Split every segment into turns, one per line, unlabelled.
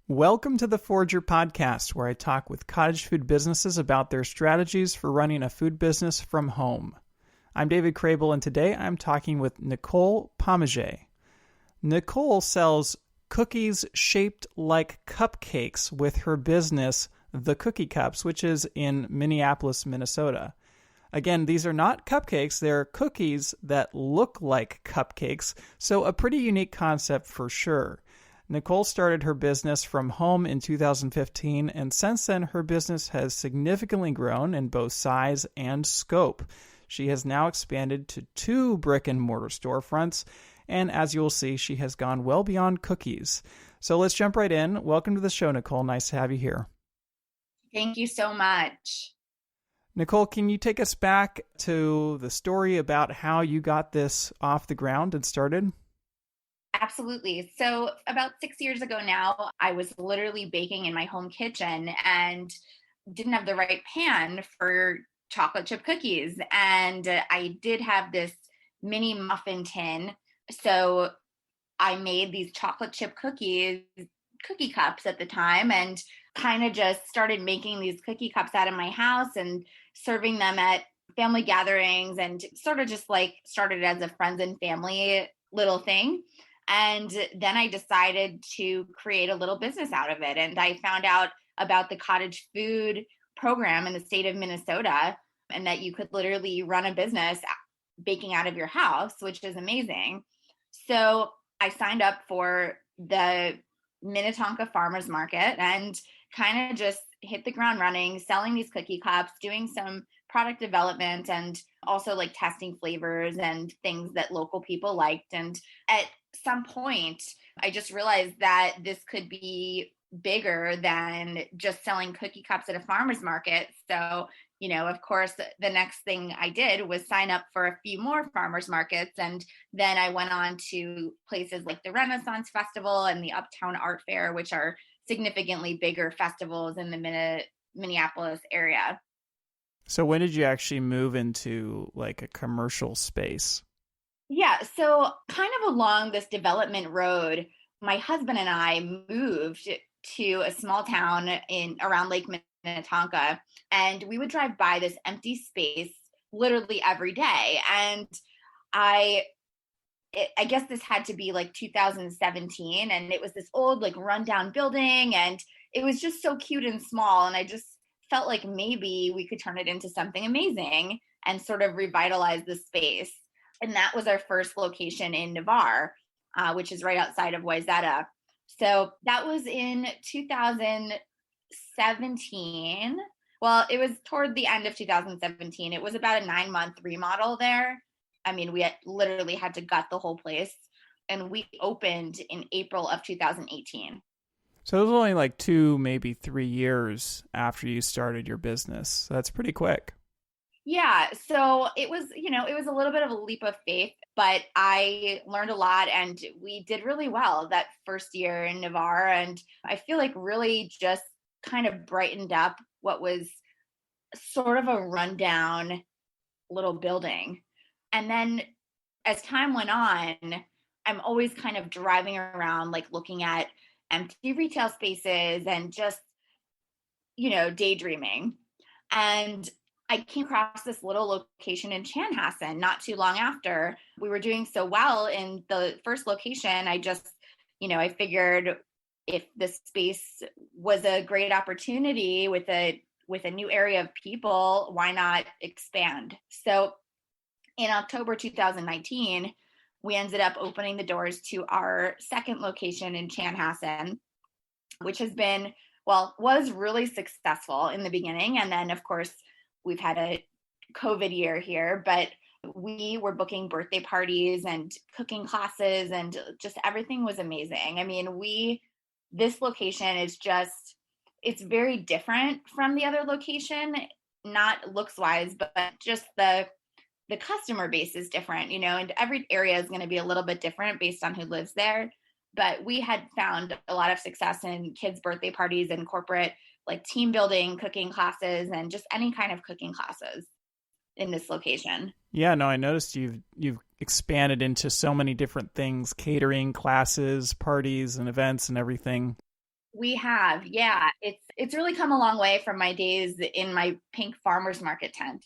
Welcome to the Forger podcast, where I talk with cottage food businesses about their strategies for running a food business from home. I'm David Crable, and today I'm talking with Nicole Pomije. Nicole sells cookies shaped like cupcakes with her business, The Cookie Cups, which is in Minneapolis, Minnesota. Again, these are not cupcakes, they're cookies that look like cupcakes, so a pretty unique concept for sure. Nicole started her business from home in 2015, and since then her business has significantly grown in both size and scope. She has now expanded to 2 brick-and-mortar storefronts, and as you'll see, she has gone well beyond cookies. So let's jump right in. Welcome to the show, Nicole. Nice to have you here.
Thank you so much.
Nicole, can you take us back to the story about how you got this off the ground and started?
Absolutely. So about 6 years ago now, I was literally baking in my home kitchen and didn't have the right pan for chocolate chip cookies. And I did have this mini muffin tin. So I made these chocolate chip cookie cups at the time, and kind of just started making these cookie cups out of my house and serving them at family gatherings, and sort of just like started as a friends and family little thing. And then I decided to create a little business out of it. And I found out about the cottage food program in the state of Minnesota, and that you could literally run a business baking out of your house, which is amazing. So I signed up for the Minnetonka Farmers Market and kind of just hit the ground running, selling these cookie cups, doing some product development, and also like testing flavors and things that local people liked. And at some point, I just realized that this could be bigger than just selling cookie cups at a farmer's market. So, of course, the next thing I did was sign up for a few more farmers markets. And then I went on to places like the Renaissance Festival and the Uptown Art Fair, which are significantly bigger festivals in the Minneapolis area.
So when did you actually move into like a commercial space?
Yeah, so kind of along this development road, my husband and I moved to a small town around Lake Minnetonka, and we would drive by this empty space literally every day. And I guess this had to be like 2017, and it was this old like rundown building, and it was just so cute and small, and I just felt like maybe we could turn it into something amazing and sort of revitalize the space. And that was our first location in Navarre, which is right outside of Wayzata. So that was in 2017. Well, it was toward the end of 2017. It was about a 9-month remodel there. I mean, we literally had to gut the whole place. And we opened in April of 2018.
So it was only like 2, maybe 3 years after you started your business. That's pretty quick.
Yeah, so it was a little bit of a leap of faith, but I learned a lot, and we did really well that first year in Navarre. And I feel like really just kind of brightened up what was sort of a rundown little building. And then as time went on, I'm always kind of driving around, like looking at empty retail spaces and just, daydreaming. And I came across this little location in Chanhassen not too long after. We were doing so well in the first location. I just, I figured if this space was a great opportunity with a new area of people, why not expand? So in October 2019, we ended up opening the doors to our second location in Chanhassen, which was really successful in the beginning. And then, of course, we've had a COVID year here, but we were booking birthday parties and cooking classes, and just everything was amazing. I mean, this location is it's very different from the other location, not looks wise, but just the customer base is different, and every area is going to be a little bit different based on who lives there. But we had found a lot of success in kids' birthday parties and corporate like team building, cooking classes, and just any kind of cooking classes in this location.
Yeah, no, I noticed you've expanded into so many different things, catering, classes, parties, and events and everything.
We have, yeah. It's really come a long way from my days in my pink farmer's market tent.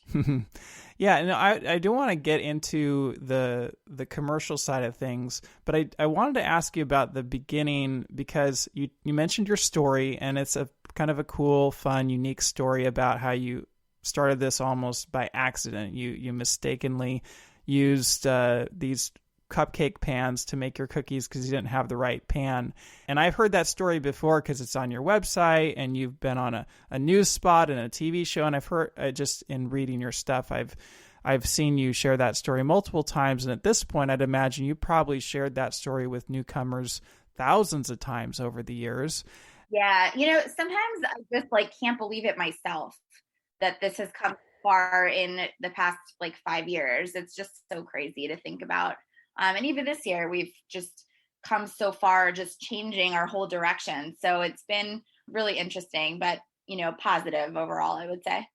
Yeah, no, I do want to get into the commercial side of things, but I wanted to ask you about the beginning because you mentioned your story, and it's a kind of a cool, fun, unique story about how you started this almost by accident. You mistakenly used these cupcake pans to make your cookies because you didn't have the right pan. And I've heard that story before because it's on your website and you've been on a news spot and a TV show. And I've heard just in reading your stuff, I've seen you share that story multiple times. And at this point, I'd imagine you probably shared that story with newcomers thousands of times over the years.
Yeah, sometimes I just like can't believe it myself that this has come far in the past like 5 years. It's just so crazy to think about. And even this year, we've just come so far, just changing our whole direction. So it's been really interesting, but, positive overall, I would say.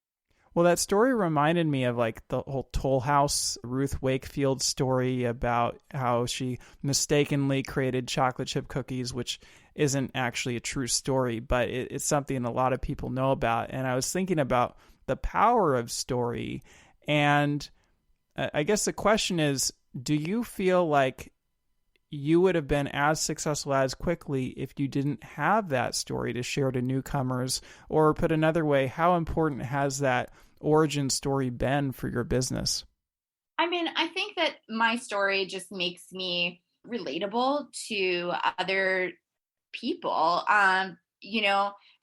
Well, that story reminded me of like the whole Toll House Ruth Wakefield story about how she mistakenly created chocolate chip cookies, which isn't actually a true story, but it's something a lot of people know about. And I was thinking about the power of story. And I guess the question is, do you feel like you would have been as successful as quickly if you didn't have that story to share to newcomers? Or put another way, how important has that origin story been for your business?
I mean, I think that my story just makes me relatable to other people.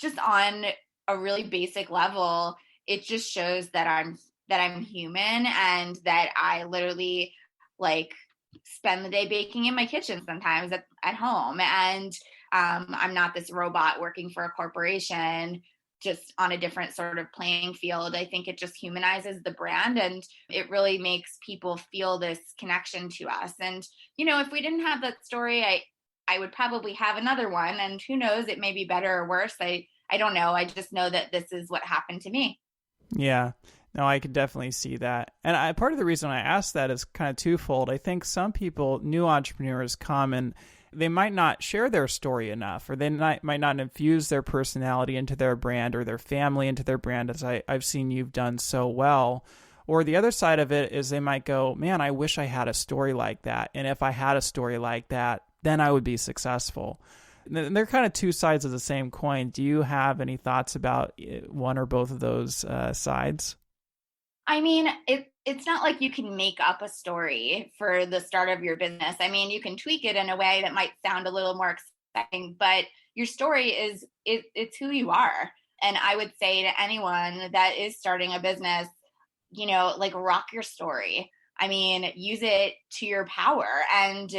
Just on a really basic level, it just shows that I'm human and that I literally like spend the day baking in my kitchen sometimes at home. And I'm not this robot working for a corporation, just on a different sort of playing field. I think it just humanizes the brand and it really makes people feel this connection to us. And, if we didn't have that story, I would probably have another one. And who knows, it may be better or worse. I don't know. I just know that this is what happened to me.
Yeah. No, I could definitely see that. And part of the reason I asked that is kind of twofold. I think some people, new entrepreneurs, come and they might not share their story enough, or they might not infuse their personality into their brand or their family into their brand, as I've seen you've done so well. Or the other side of it is they might go, man, I wish I had a story like that. And if I had a story like that, then I would be successful. And they're kind of two sides of the same coin. Do you have any thoughts about one or both of those sides?
I mean, it's not like you can make up a story for the start of your business. I mean, you can tweak it in a way that might sound a little more exciting, but your story it's who you are. And I would say to anyone that is starting a business, like rock your story. I mean, use it to your power. And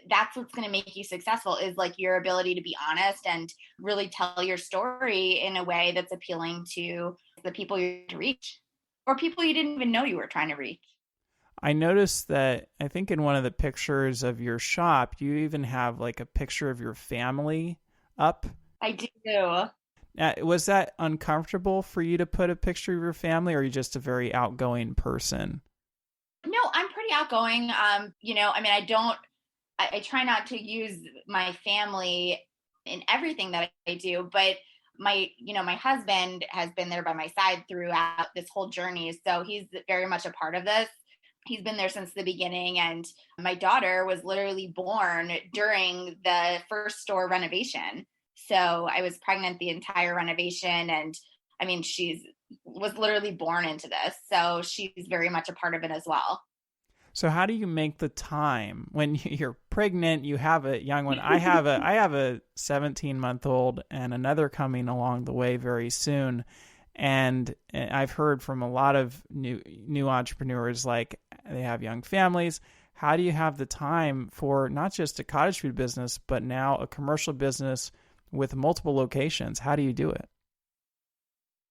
that's what's going to make you successful is like your ability to be honest and really tell your story in a way that's appealing to the people you reach. Or people you didn't even know you were trying to reach.
I noticed that I think in one of the pictures of your shop, you even have like a picture of your family up.
I do.
Was that uncomfortable for you to put a picture of your family, or are you just a very outgoing person?
No, I'm pretty outgoing. I mean, I try not to use my family in everything that I do, but my husband has been there by my side throughout this whole journey. So he's very much a part of this. He's been there since the beginning. And my daughter was literally born during the first store renovation. So I was pregnant the entire renovation. And I mean, was literally born into this. So she's very much a part of it as well.
So how do you make the time when you're pregnant, you have a young one? I have a 17-month-old and another coming along the way very soon. And I've heard from a lot of new entrepreneurs, like they have young families. How do you have the time for not just a cottage food business, but now a commercial business with multiple locations? How do you do it?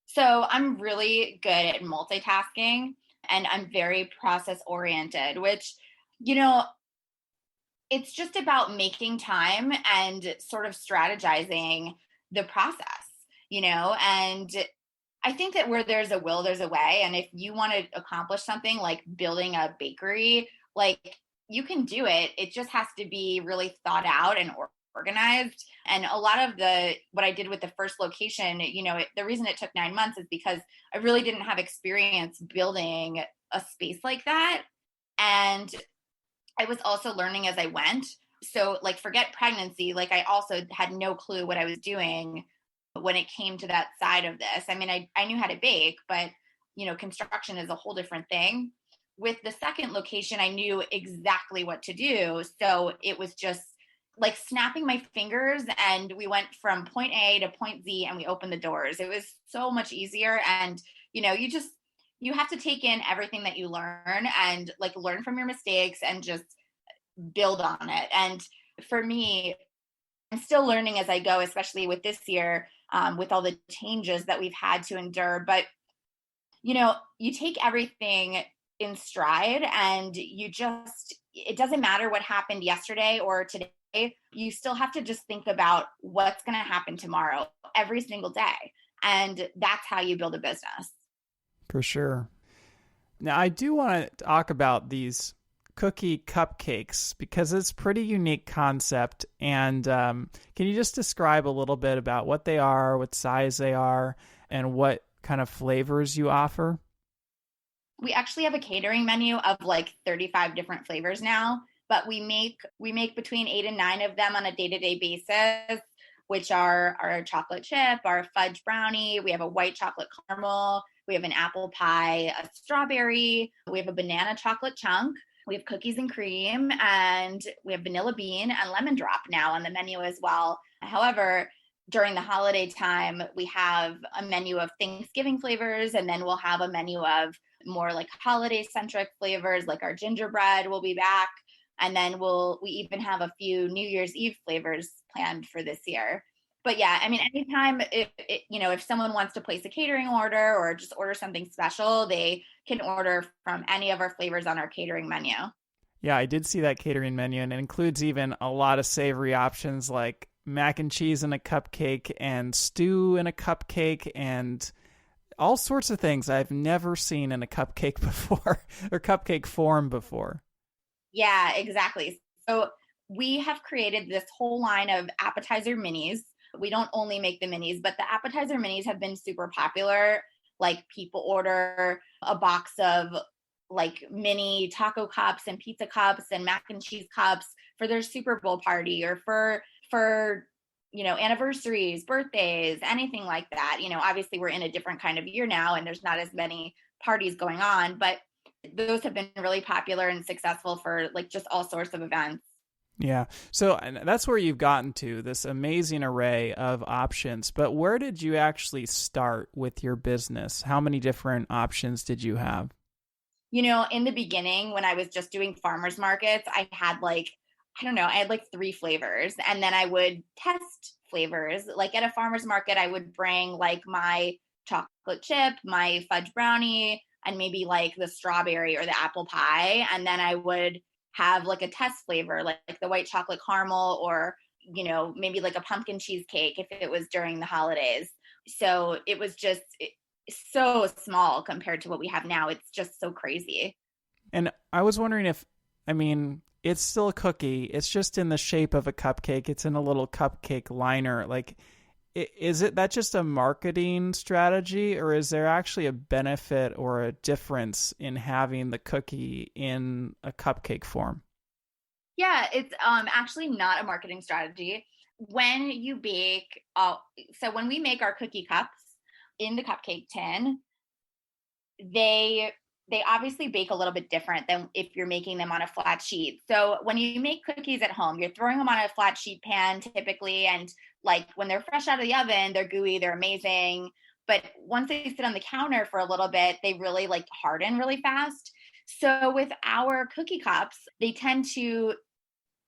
So I'm really good at multitasking. And I'm very process oriented, which, it's just about making time and sort of strategizing the process, and I think that where there's a will, there's a way. And if you want to accomplish something like building a bakery, like you can do it. It just has to be really thought out and organized. And a lot of what I did with the first location, the reason it took 9 months is because I really didn't have experience building a space like that. And I was also learning as I went. So like, forget pregnancy. Like, I also had no clue what I was doing when it came to that side of this. I mean, I knew how to bake, but construction is a whole different thing. With the second location, I knew exactly what to do. So it was just like snapping my fingers, and we went from point A to point Z, and we opened the doors. It was so much easier. And, you have to take in everything that you learn and like learn from your mistakes and just build on it. And for me, I'm still learning as I go, especially with this year, with all the changes that we've had to endure. But, you take everything in stride, and it doesn't matter what happened yesterday or today. You still have to just think about what's going to happen tomorrow every single day. And that's how you build a business.
For sure. Now, I do want to talk about these cookie cupcakes because it's a pretty unique concept. And can you just describe a little bit about what they are, what size they are, and what kind of flavors you offer?
We actually have a catering menu of like 35 different flavors now, but we make between 8 and 9 of them on a day-to-day basis, which are our chocolate chip, our fudge brownie. We have a white chocolate caramel. We have an apple pie, a strawberry. We have a banana chocolate chunk. We have cookies and cream, and we have vanilla bean and lemon drop now on the menu as well. However, during the holiday time, we have a menu of Thanksgiving flavors, and then we'll have a menu of more like holiday centric flavors, like our gingerbread will be back. And then we even have a few New Year's Eve flavors planned for this year. But yeah, I mean, anytime if someone wants to place a catering order or just order something special, they can order from any of our flavors on our catering menu.
Yeah, I did see that catering menu, and it includes even a lot of savory options like mac and cheese in a cupcake and stew in a cupcake and all sorts of things I've never seen in a cupcake before or cupcake form before.
Yeah, exactly. So we have created this whole line of appetizer minis. We don't only make the minis, but the appetizer minis have been super popular. Like, people order a box of like mini taco cups and pizza cups and mac and cheese cups for their Super Bowl party or for anniversaries, birthdays, anything like that. Obviously we're in a different kind of year now and there's not as many parties going on, but those have been really popular and successful for like just all sorts of events.
Yeah. So that's where you've gotten to, this amazing array of options. But where did you actually start with your business? How many different options did you have?
In the beginning, when I was just doing farmers markets, I had I had like 3 flavors, and then I would test flavors. Like at a farmer's market, I would bring like my chocolate chip, my fudge brownie, and maybe like the strawberry or the apple pie. And then I would have like a test flavor, like the white chocolate caramel, or, maybe like a pumpkin cheesecake if it was during the holidays. So it was just so small compared to what we have now. It's just so crazy.
And I was wondering it's still a cookie. It's just in the shape of a cupcake. It's in a little cupcake liner. Like, is that just a marketing strategy, or is there actually a benefit or a difference in having the cookie in a cupcake form?
Yeah, it's actually not a marketing strategy. When you bake, so when we make our cookie cups in the cupcake tin, they obviously bake a little bit different than if you're making them on a flat sheet. So when you make cookies at home, you're throwing them on a flat sheet pan typically, and like when they're fresh out of the oven, they're gooey, they're amazing. But once they sit on the counter for a little bit, they really like harden really fast. So with our cookie cups, they tend to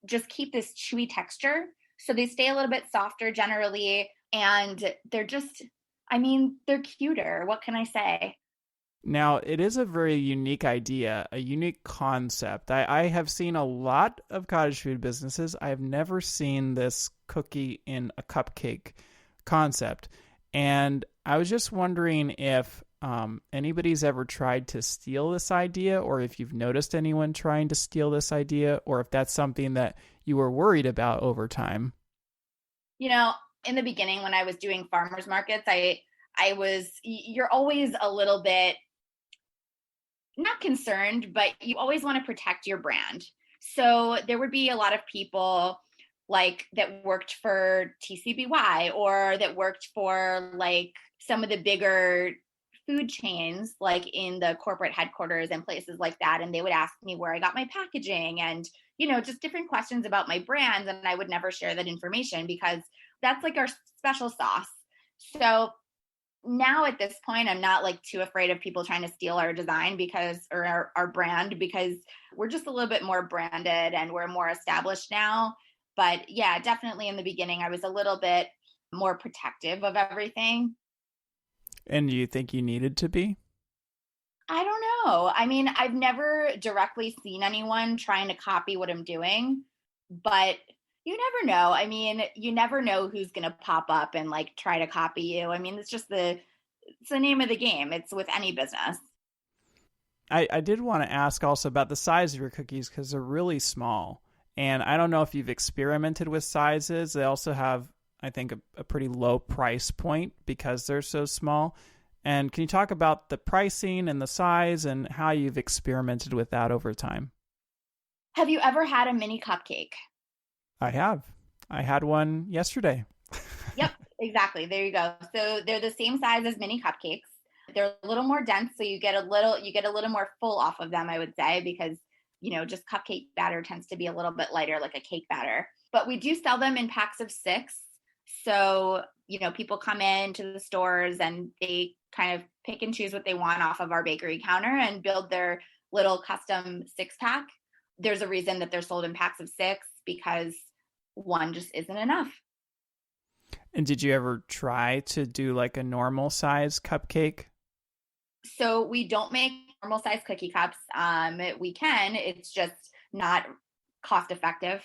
just keep this chewy texture. So they stay a little bit softer generally, and they're just, they're cuter. What can I say?
Now, it is a very unique idea, a unique concept. I have seen a lot of cottage food businesses. I have never seen this cookie in a cupcake concept. And I was just wondering if anybody's ever tried to steal this idea, or if you've noticed anyone trying to steal this idea, or if that's something that you were worried about over time.
You know, in the beginning when I was doing farmers markets, you're always a little bit not concerned, but you always want to protect your brand. So there would be a lot of people like that worked for TCBY or that worked for like some of the bigger food chains, like in the corporate headquarters and places like that. And they would ask me where I got my packaging and, just different questions about my brands. And I would never share that information because that's like our special sauce. So now at this point, I'm not like too afraid of people trying to steal our design or our brand because we're just a little bit more branded and we're more established now. But yeah, definitely in the beginning, I was a little bit more protective of everything.
And do you think you needed to be?
I don't know. I mean, I've never directly seen anyone trying to copy what I'm doing, but you never know. I mean, you never know who's going to pop up and like try to copy you. I mean, it's the name of the game. It's with any business.
I did want to ask also about the size of your cookies because they're really small. And I don't know if you've experimented with sizes. They also have, I think, a pretty low price point because they're so small. And can you talk about the pricing and the size and how you've experimented with that over time?
Have you ever had a mini cupcake?
I have. I had one yesterday.
Yep, exactly. There you go. So they're the same size as mini cupcakes. They're a little more dense, so you get a little more full off of them, I would say, because just cupcake batter tends to be a little bit lighter, like a cake batter. But we do sell them in packs of 6. So, people come into the stores and they kind of pick and choose what they want off of our bakery counter and build their little custom 6-pack. There's a reason that they're sold in packs of 6 because one just isn't enough.
And did you ever try to do like a normal size cupcake?
So we don't make normal size cookie cups. We can, it's just not cost effective.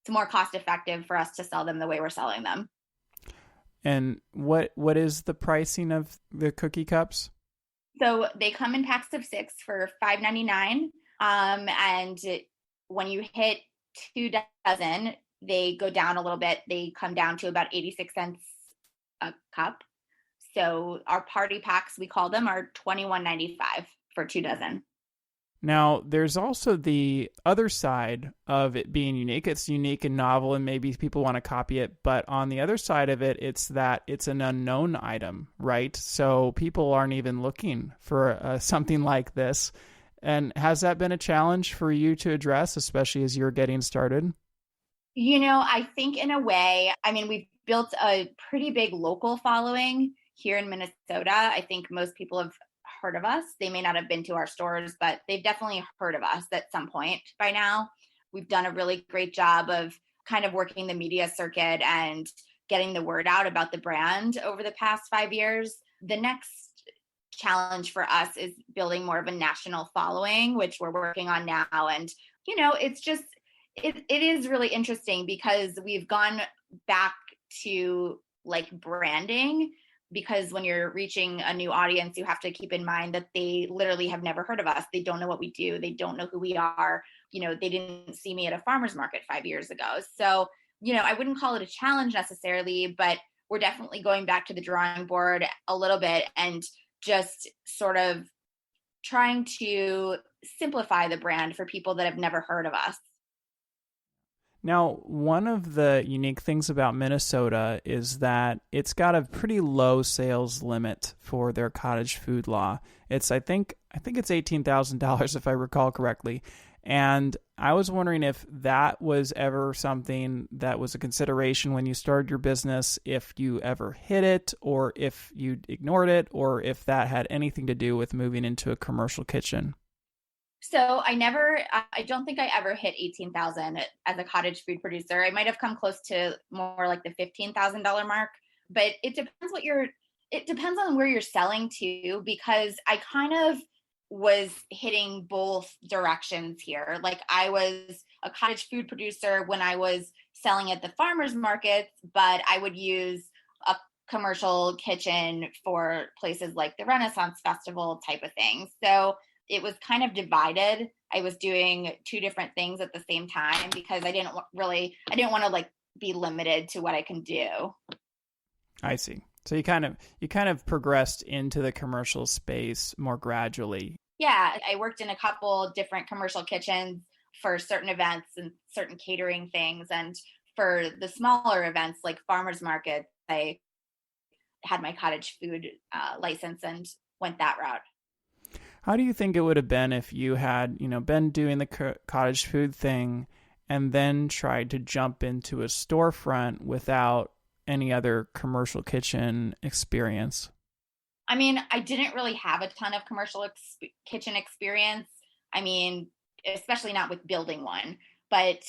It's more cost effective for us to sell them the way we're selling them.
And what is the pricing of the cookie cups?
So they come in packs of 6 for $5.99. And when you hit 2 dozen, they go down a little bit. They come down to about 86 cents a cup. So our party packs, we call them, are $21.95 for 2 dozen.
Now, there's also the other side of it being unique. It's unique and novel, and maybe people want to copy it. But on the other side of it, it's that it's an unknown item, right? So people aren't even looking for something like this. And has that been a challenge for you to address, especially as you're getting started?
I think in a way, I mean, we've built a pretty big local following here in Minnesota. I think most people have heard of us. They may not have been to our stores, but they've definitely heard of us at some point by now. We've done a really great job of kind of working the media circuit and getting the word out about the brand over the past 5 years. The next challenge for us is building more of a national following, which we're working on now. And, it's just, it is really interesting because we've gone back to like branding, because when you're reaching a new audience, you have to keep in mind that they literally have never heard of us. They don't know what we do. They don't know who we are. They didn't see me at a farmer's market 5 years ago. So, I wouldn't call it a challenge necessarily, but we're definitely going back to the drawing board a little bit and just sort of trying to simplify the brand for people that have never heard of us.
Now, one of the unique things about Minnesota is that it's got a pretty low sales limit for their cottage food law. I think it's $18,000 if I recall correctly. And I was wondering if that was ever something that was a consideration when you started your business, if you ever hit it or if you ignored it, or if that had anything to do with moving into a commercial kitchen.
So I don't think I ever hit 18,000 as a cottage food producer. I might have come close to more like the $15,000 mark, but it depends on where you're selling to, because I kind of was hitting both directions here. Like I was a cottage food producer when I was selling at the farmers markets, but I would use a commercial kitchen for places like the Renaissance Festival type of thing. So it was kind of divided. I was doing 2 different things at the same time because I didn't want to like be limited to what I can do.
I see. So you kind of progressed into the commercial space more gradually.
Yeah, I worked in a couple different commercial kitchens for certain events and certain catering things. And for the smaller events like farmers markets, I had my cottage food license and went that route.
How do you think it would have been if you had, been doing the cottage food thing and then tried to jump into a storefront without any other commercial kitchen experience?
I mean, I didn't really have a ton of commercial kitchen experience. I mean, especially not with building one. But,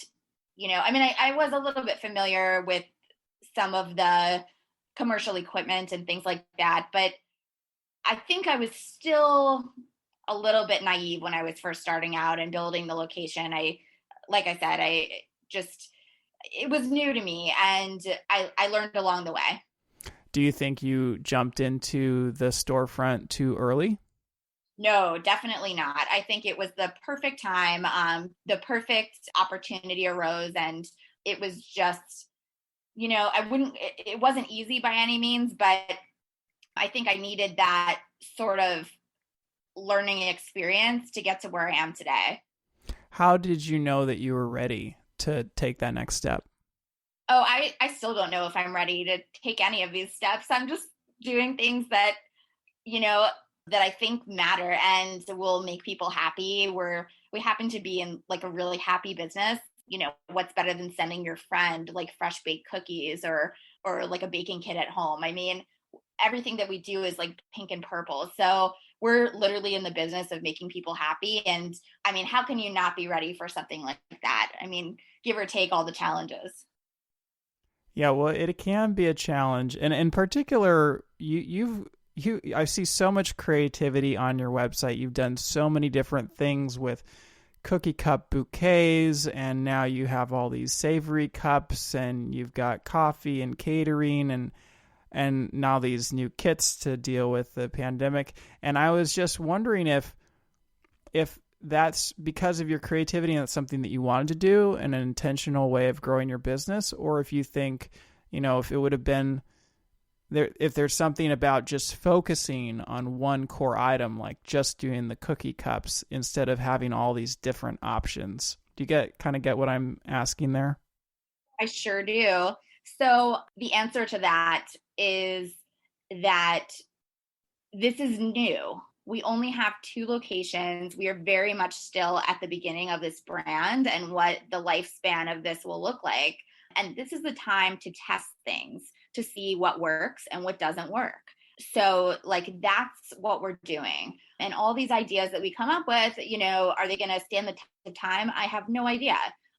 I was a little bit familiar with some of the commercial equipment and things like that. But I think I was still a little bit naive when I was first starting out and building the location. Like I said, it was new to me, and I learned along the way.
Do you think you jumped into the storefront too early?
No, definitely not. I think it was the perfect time. The perfect opportunity arose, and it was just, it wasn't easy by any means, but I think I needed that sort of learning experience to get to where I am today.
How did you know that you were ready to take that next step?
Oh, I still don't know if I'm ready to take any of these steps. I'm just doing things that, that I think matter and will make people happy. We happen to be in like a really happy business. What's better than sending your friend like fresh baked cookies or like a baking kit at home? I mean, everything that we do is like pink and purple. So we're literally in the business of making people happy. And I mean, how can you not be ready for something like that? I mean, give or take all the challenges.
Yeah, well, it can be a challenge, and in particular, I see so much creativity on your website. You've done so many different things with cookie cup bouquets, and now you have all these savory cups, and you've got coffee and catering, and now these new kits to deal with the pandemic. And I was just wondering if that's because of your creativity and that's something that you wanted to do and an intentional way of growing your business, or if you think, if it would have been there, if there's something about just focusing on one core item, like just doing the cookie cups instead of having all these different options. Do you kind of get what I'm asking there?
I sure do. So the answer to that is that this is new. We only have 2 locations. We are very much still at the beginning of this brand and what the lifespan of this will look like. And this is the time to test things to see what works and what doesn't work. So like, that's what we're doing. And all these ideas that we come up with, are they going to stand the test of time? I have no idea.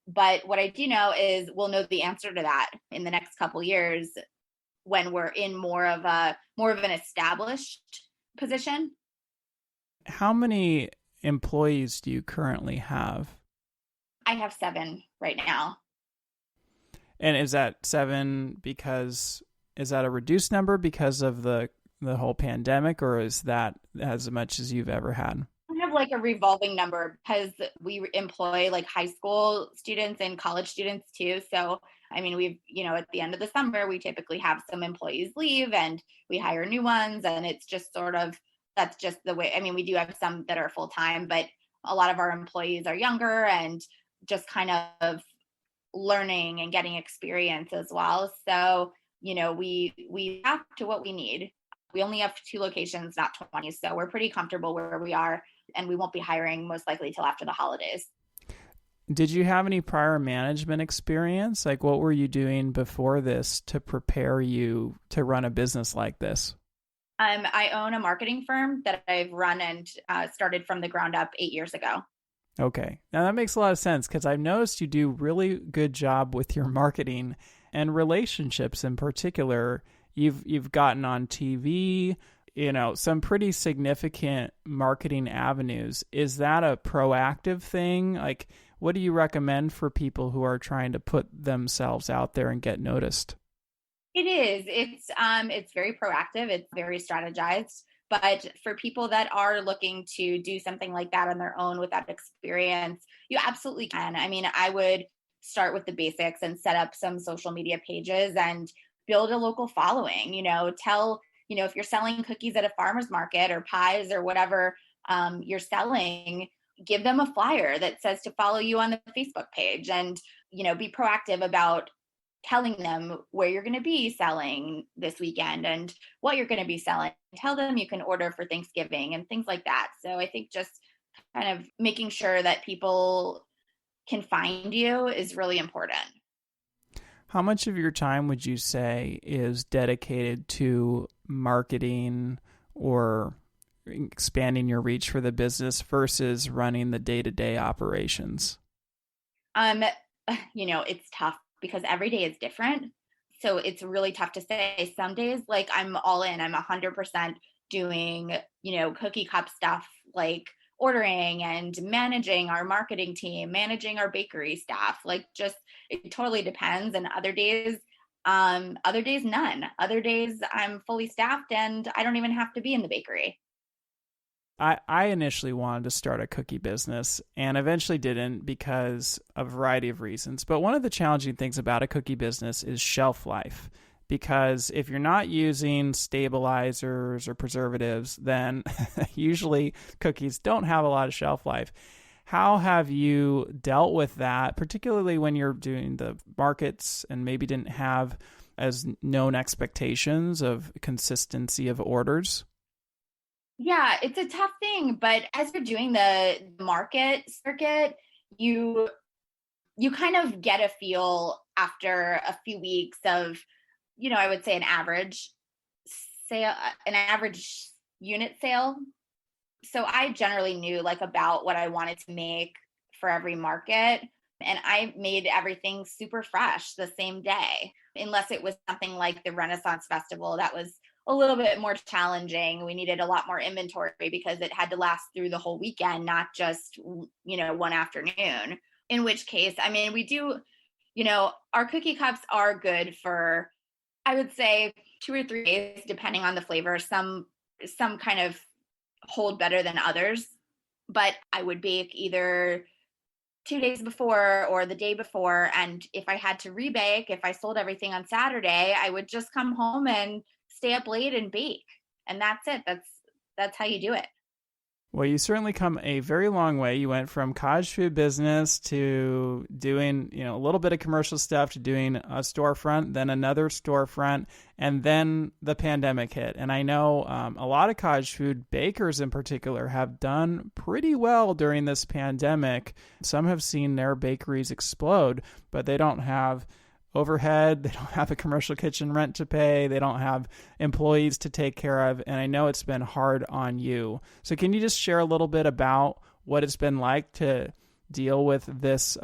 But what I do know is we'll know the answer to that in the next couple years when we're in more of an established position.
How many employees do you currently have?
I have 7 right now.
And is that 7 is that a reduced number because of the whole pandemic, or is that as much as you've ever had?
I have like a revolving number because we employ like high school students and college students too. So, I mean, we've, at the end of the summer, we typically have some employees leave and we hire new ones. And it's just that's just the way. I mean, we do have some that are full time, but a lot of our employees are younger and just kind of learning and getting experience as well. So, we have to what we need. We only have 2 locations, not 20. So we're pretty comfortable where we are, and we won't be hiring most likely till after the holidays.
Did you have any prior management experience? Like, what were you doing before this to prepare you to run a business like this?
I own a marketing firm that I've run and started from the ground up 8 years ago.
Okay. Now that makes a lot of sense because I've noticed you do really good job with your marketing and relationships in particular. You've gotten on TV, some pretty significant marketing avenues. Is that a proactive thing? Like, what do you recommend for people who are trying to put themselves out there and get noticed?
It is. It's very proactive. It's very strategized. But for people that are looking to do something like that on their own without experience, you absolutely can. I mean, I would start with the basics and set up some social media pages and build a local following. If you're selling cookies at a farmer's market or pies or whatever you're selling, give them a flyer that says to follow you on the Facebook page, and be proactive about telling them where you're going to be selling this weekend and what you're going to be selling. Tell them you can order for Thanksgiving and things like that. So I think just kind of making sure that people can find you is really important.
How much of your time would you say is dedicated to marketing or expanding your reach for the business versus running the day-to-day operations?
It's tough because every day is different. So it's really tough to say. Some days, like, I'm all in, I'm 100% doing, cookie cup stuff, like ordering and managing our marketing team, managing our bakery staff. Like, just, it totally depends. And other days, none. Other days I'm fully staffed and I don't even have to be in the bakery.
I initially wanted to start a cookie business and eventually didn't because of a variety of reasons. But one of the challenging things about a cookie business is shelf life. Because if you're not using stabilizers or preservatives, then usually cookies don't have a lot of shelf life. How have you dealt with that, particularly when you're doing the markets and maybe didn't have as known expectations of consistency of orders?
Yeah, it's a tough thing, but as you're doing the market circuit, you kind of get a feel after a few weeks of, I would say an average unit sale. So I generally knew like about what I wanted to make for every market, and I made everything super fresh the same day, unless it was something like the Renaissance Festival that was a little bit more challenging. We needed a lot more inventory because it had to last through the whole weekend, not just, one afternoon. In which case, I mean, we do, our cookie cups are good for, I would say, 2 or 3 days, depending on the flavor. Some kind of hold better than others, but I would bake either 2 days before or the day before. And if I had to rebake, if I sold everything on Saturday, I would just come home and stay up late and bake. And that's it. That's how you do it.
Well, you certainly come a very long way. You went from cottage food business to doing, a little bit of commercial stuff to doing a storefront, then another storefront, and then the pandemic hit. And I know a lot of cottage food bakers in particular have done pretty well during this pandemic. Some have seen their bakeries explode, but they don't have overhead, they don't have a commercial kitchen rent to pay, they don't have employees to take care of, and I know it's been hard on you. So can you just share a little bit about what it's been like to deal with this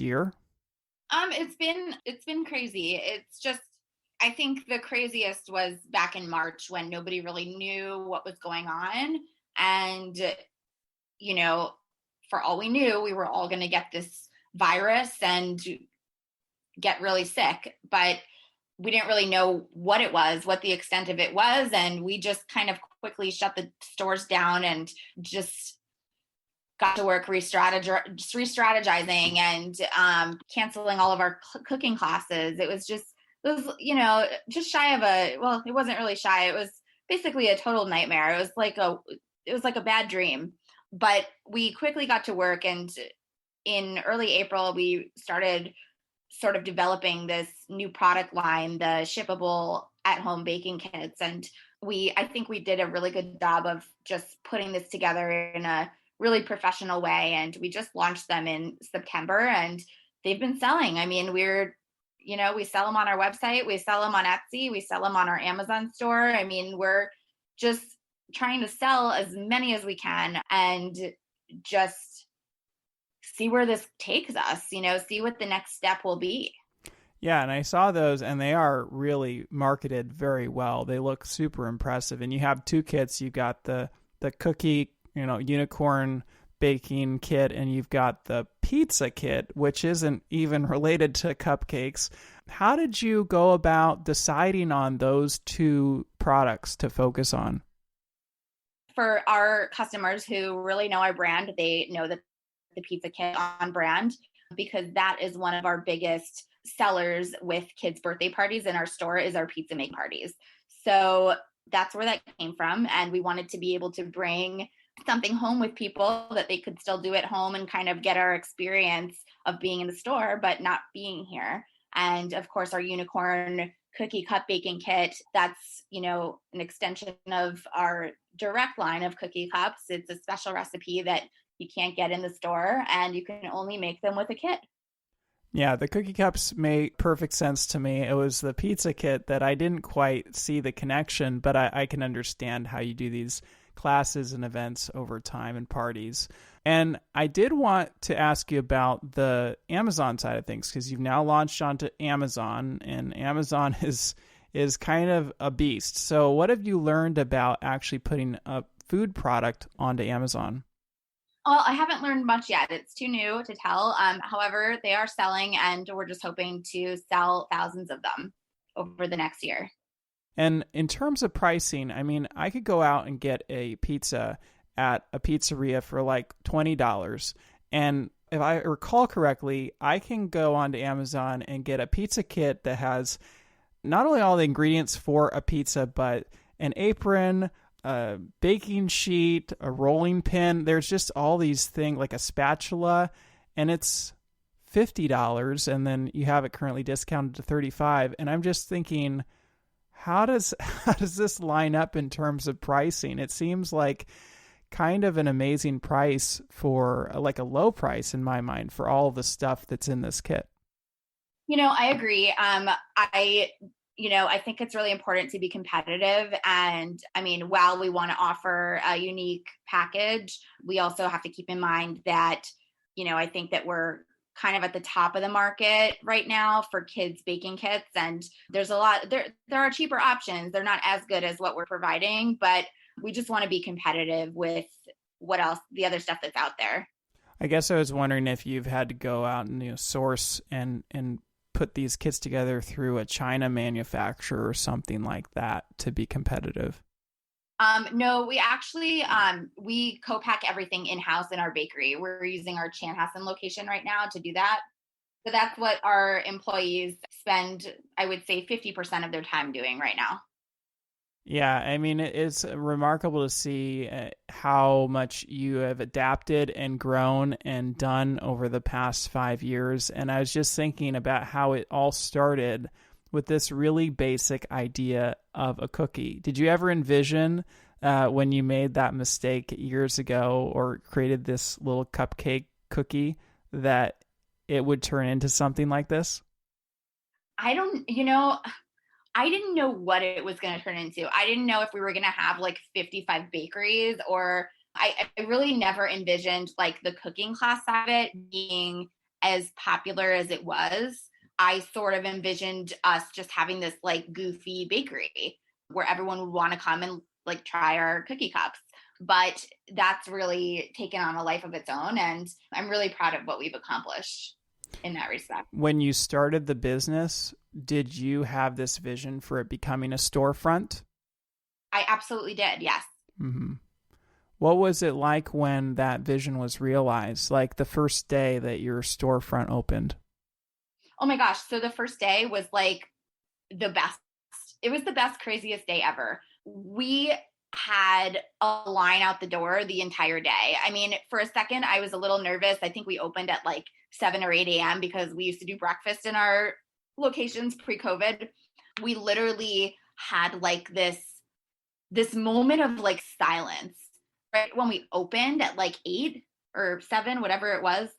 year?
It's been crazy. It's just, I think the craziest was back in March when nobody really knew what was going on, and for all we knew, we were all going to get this virus and get really sick, but we didn't really know what it was, what the extent of it was. And we just kind of quickly shut the stores down and just got to work re-strategizing and canceling all of our cooking classes. It was just shy of it wasn't really shy. It was basically a total nightmare. It was like a bad dream, but we quickly got to work. And in early April, we started sort of developing this new product line, the shippable at-home baking kits. And I think we did a really good job of just putting this together in a really professional way. And we just launched them in September and they've been selling. I mean, we sell them on our website, we sell them on Etsy, we sell them on our Amazon store. I mean, we're just trying to sell as many as we can and just see where this takes us, see what the next step will be.
Yeah, and I saw those, and they are really marketed very well. They look super impressive. And you have 2 kits. You've got the cookie, unicorn baking kit, and you've got the pizza kit, which isn't even related to cupcakes. How did you go about deciding on those 2 products to focus on?
For our customers who really know our brand, they know that the pizza kit on brand. because that is one of our biggest sellers with kids' birthday parties in our store is our pizza make parties. So that's where that came from. And we wanted to be able to bring something home with people that they could still do at home and kind of get our experience of being in the store, but not being here. And of course, our unicorn cookie cup baking kit, that's, an extension of our direct line of cookie cups. It's a special recipe that you can't get in the store and you can only make them with a kit.
Yeah, the cookie cups make perfect sense to me. It was the pizza kit that I didn't quite see the connection, but I can understand how you do these classes and events over time and parties. And I did want to ask you about the Amazon side of things, because you've now launched onto Amazon, and Amazon is kind of a beast. So what have you learned about actually putting a food product onto Amazon?
Well, I haven't learned much yet. It's too new to tell. However, they are selling, and we're just hoping to sell thousands of them over the next year.
And in terms of pricing, I mean, I could go out and get a pizza at a pizzeria for like $20. And if I recall correctly, I can go onto Amazon and get a pizza kit that has not only all the ingredients for a pizza, but an apron, a baking sheet, a rolling pin. There's just all these things, like a spatula, and it's $50, and then you have it currently discounted to $35. And I'm just thinking, how does this line up in terms of pricing? It seems like kind of an amazing price for like a low price in my mind for all the stuff that's in this kit.
I agree. I think it's really important to be competitive. And I mean, while we want to offer a unique package, we also have to keep in mind that, I think that we're kind of at the top of the market right now for kids baking kits. And there's a lot, there are cheaper options. They're not as good as what we're providing, but we just want to be competitive with what else, the other stuff that's out there.
I guess I was wondering if you've had to go out and source and put these kits together through a China manufacturer or something like that to be competitive.
No, we actually, we co-pack everything in-house in our bakery. We're using our Chanhassen location right now to do that. So that's what our employees spend, I would say 50% of their time doing right now.
Yeah, I mean, it's remarkable to see how much you have adapted and grown and done over the past 5 years. And I was just thinking about how it all started with this really basic idea of a cookie. Did you ever envision when you made that mistake years ago or created this little cupcake cookie that it would turn into something like this?
I didn't know what it was going to turn into. I didn't know if we were going to have like 55 bakeries, or I really never envisioned like the cooking class of it being as popular as it was. I sort of envisioned us just having this like goofy bakery where everyone would want to come and like try our cookie cups. But that's really taken on a life of its own. And I'm really proud of what we've accomplished in that respect.
When you started the business, did you have this vision for it becoming a storefront?
I absolutely did, yes.
Mm-hmm. What was it like when that vision was realized, like the first day that your storefront opened?
Oh my gosh. So the first day was like the best. It was the best, craziest day ever. We had a line out the door the entire day. I mean, for a second, I was a little nervous. I think we opened at like 7 or 8 a.m. because we used to do breakfast in our locations pre-COVID. We literally had like this moment of like silence right when we opened at like 8 or 7, whatever it was.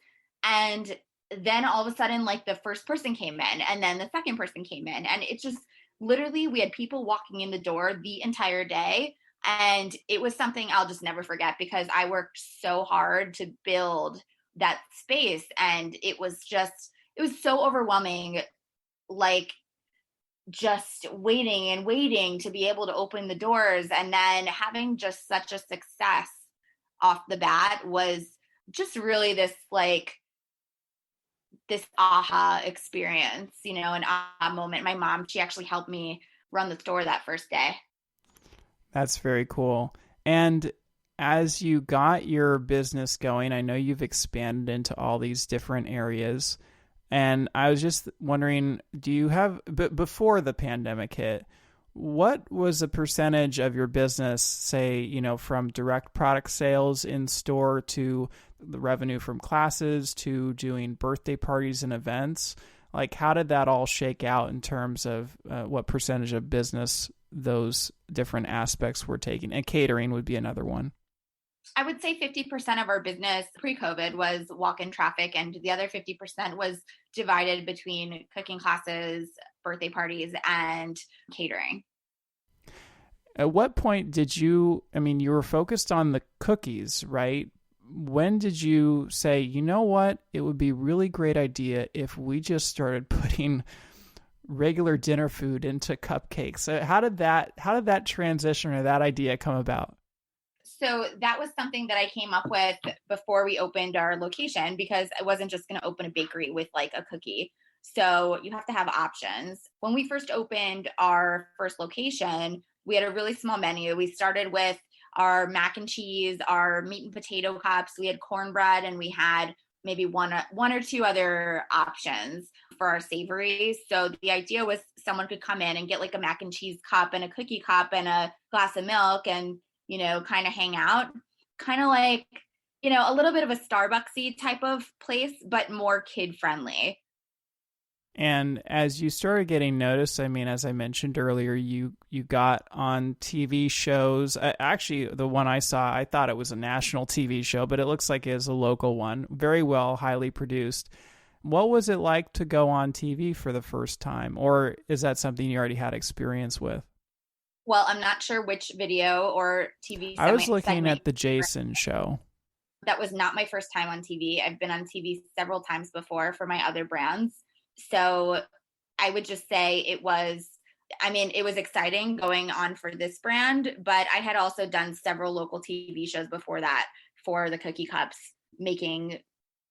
And then all of a sudden, like the first person came in and then the second person came in. And it just literally, we had people walking in the door the entire day. And it was something I'll just never forget because I worked so hard to build that space. And it was so overwhelming, like just waiting and waiting to be able to open the doors. And then having just such a success off the bat was just really this aha experience, an aha moment. My mom, she actually helped me run the store that first day.
That's very cool. And as you got your business going, I know you've expanded into all these different areas. And I was just wondering, do you have, before the pandemic hit, what was the percentage of your business, say, from direct product sales in store to the revenue from classes to doing birthday parties and events? Like, how did that all shake out in terms of what percentage of business those different aspects were taking? And catering would be another one.
I would say 50% of our business pre-COVID was walk-in traffic, and the other 50% was divided between cooking classes, birthday parties, and catering.
At what point did you were focused on the cookies, right? When did you say, you know what, it would be a really great idea if we just started putting regular dinner food into cupcakes? So how did that transition or that idea come about?
So that was something that I came up with before we opened our location, because I wasn't just going to open a bakery with like a cookie. So you have to have options. When we first opened our first location, we had a really small menu. We started with our mac and cheese, our meat and potato cups. We had cornbread, and we had maybe one or two other options for our savories. So the idea was someone could come in and get like a mac and cheese cup and a cookie cup and a glass of milk and, kind of hang out, kind of like, a little bit of a Starbucksy type of place, but more kid friendly.
And as you started getting noticed, as I mentioned earlier, you got on TV shows. Actually, the one I saw, I thought it was a national TV show, but it looks like it's a local one. Very well, highly produced. What was it like to go on TV for the first time? Or is that something you already had experience with?
Well, I'm not sure which video or TV
I was looking at the Jason show.
That was not my first time on TV. I've been on TV several times before for my other brands. So I would just say it was exciting going on for this brand, but I had also done several local TV shows before that for the cookie cups,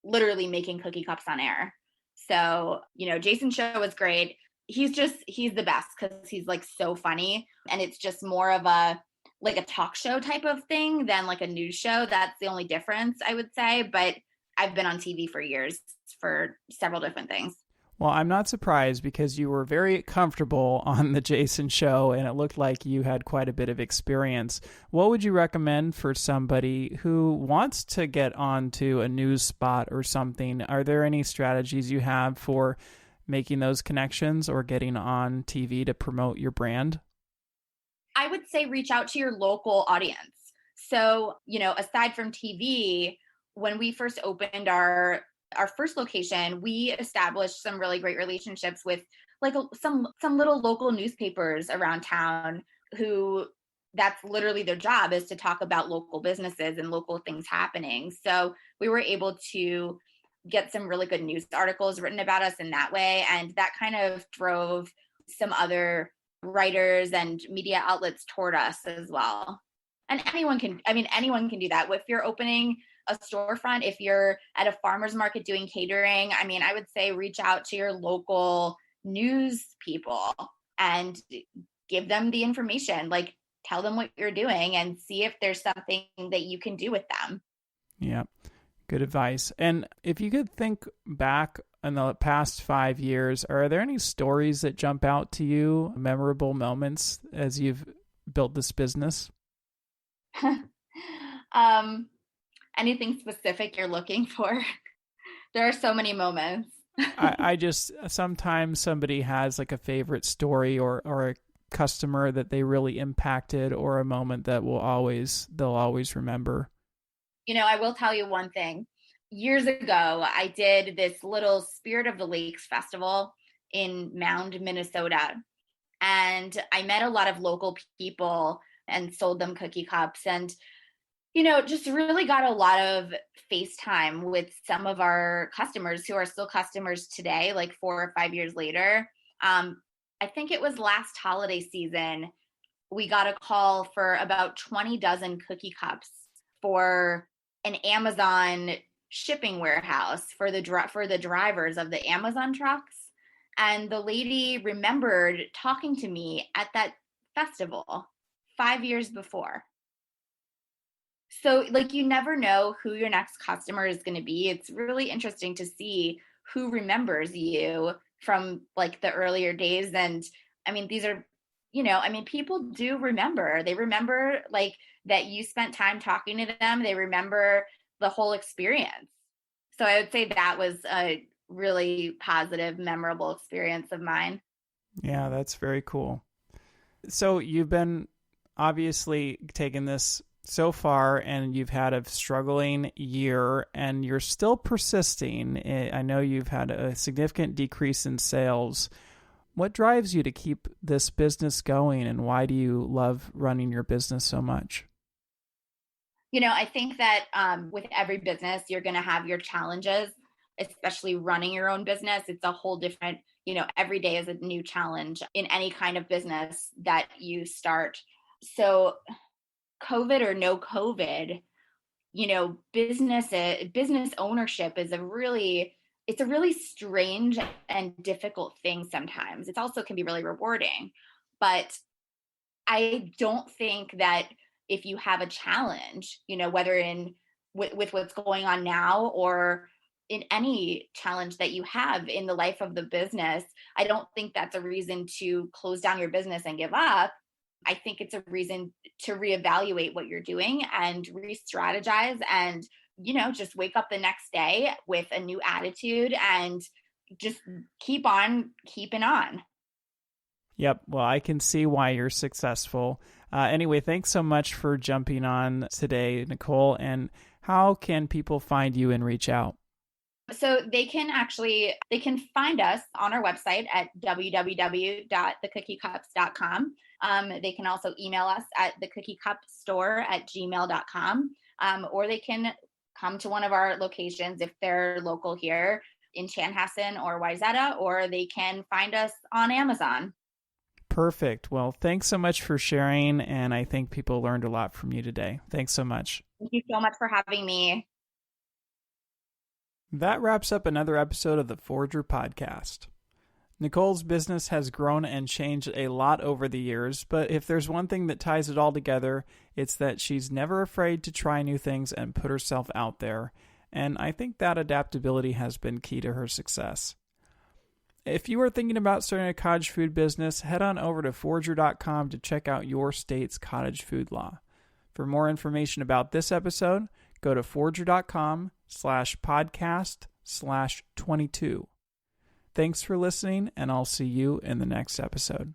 literally making cookie cups on air. So, Jason's show was great. He's the best because he's like so funny, and it's just more of a talk show type of thing than like a news show. That's the only difference, I would say. But I've been on TV for years for several different things.
Well, I'm not surprised because you were very comfortable on the Jason show and it looked like you had quite a bit of experience. What would you recommend for somebody who wants to get onto a news spot or something? Are there any strategies you have for making those connections or getting on TV to promote your brand?
I would say reach out to your local audience. So, aside from TV, when we first opened our first location, we established some really great relationships with some little local newspapers around town who that's literally their job, is to talk about local businesses and local things happening. So we were able to get some really good news articles written about us in that way. And that kind of drove some other writers and media outlets toward us as well. And anyone can do that. If you're opening a storefront, if you're at a farmer's market doing catering, I would say reach out to your local news people and give them the information, tell them what you're doing and see if there's something that you can do with them.
Yeah, good advice. And if you could think back in the past 5 years, are there any stories that jump out to you, memorable moments as you've built this business?
Anything specific you're looking for? There are so many moments.
I just, sometimes somebody has like a favorite story or a customer that they really impacted or a moment that they'll always remember.
I will tell you one thing. Years ago, I did this little Spirit of the Lakes festival in Mound, Minnesota. And I met a lot of local people and sold them cookie cups and, just really got a lot of FaceTime with some of our customers who are still customers today, 4 or 5 years later. I think it was last holiday season, we got a call for about 20 dozen cookie cups for an Amazon shipping warehouse for the drivers of the Amazon trucks. And the lady remembered talking to me at that festival 5 years before. So like you never know who your next customer is going to be. It's really interesting to see who remembers you from like the earlier days. And I mean, these are, people do remember. They remember like that you spent time talking to them. They remember the whole experience. So I would say that was a really positive, memorable experience of mine.
Yeah, that's very cool. So you've been obviously taking this so far and you've had a struggling year and you're still persisting. I know you've had a significant decrease in sales. What drives you to keep this business going and why do you love running your business so much?
I think that with every business, you're going to have your challenges, especially running your own business. It's a whole different, every day is a new challenge in any kind of business that you start. So, COVID or no COVID, business ownership is it's a really strange and difficult thing sometimes. It also can be really rewarding. But I don't think that if you have a challenge, whether with what's going on now or in any challenge that you have in the life of the business, I don't think that's a reason to close down your business and give up. I think it's a reason to reevaluate what you're doing and re-strategize and, just wake up the next day with a new attitude and just keep on keeping on.
Yep. Well, I can see why you're successful. Anyway, thanks so much for jumping on today, Nicole. And how can people find you and reach out?
So they can find us on our website at www.thecookie-cups.com. They can also email us at thecookiecupstore@gmail.com. Or they can come to one of our locations if they're local here in Chanhassen or Wayzata, or they can find us on Amazon.
Perfect. Well, thanks so much for sharing, and I think people learned a lot from you today. Thanks so much.
Thank you so much for having me.
That wraps up another episode of the Forger Podcast. Nicole's business has grown and changed a lot over the years, but if there's one thing that ties it all together, it's that she's never afraid to try new things and put herself out there, and I think that adaptability has been key to her success. If you are thinking about starting a cottage food business, head on over to forger.com to check out your state's cottage food law. For more information about this episode, go to forger.com/podcast/22. Thanks for listening, and I'll see you in the next episode.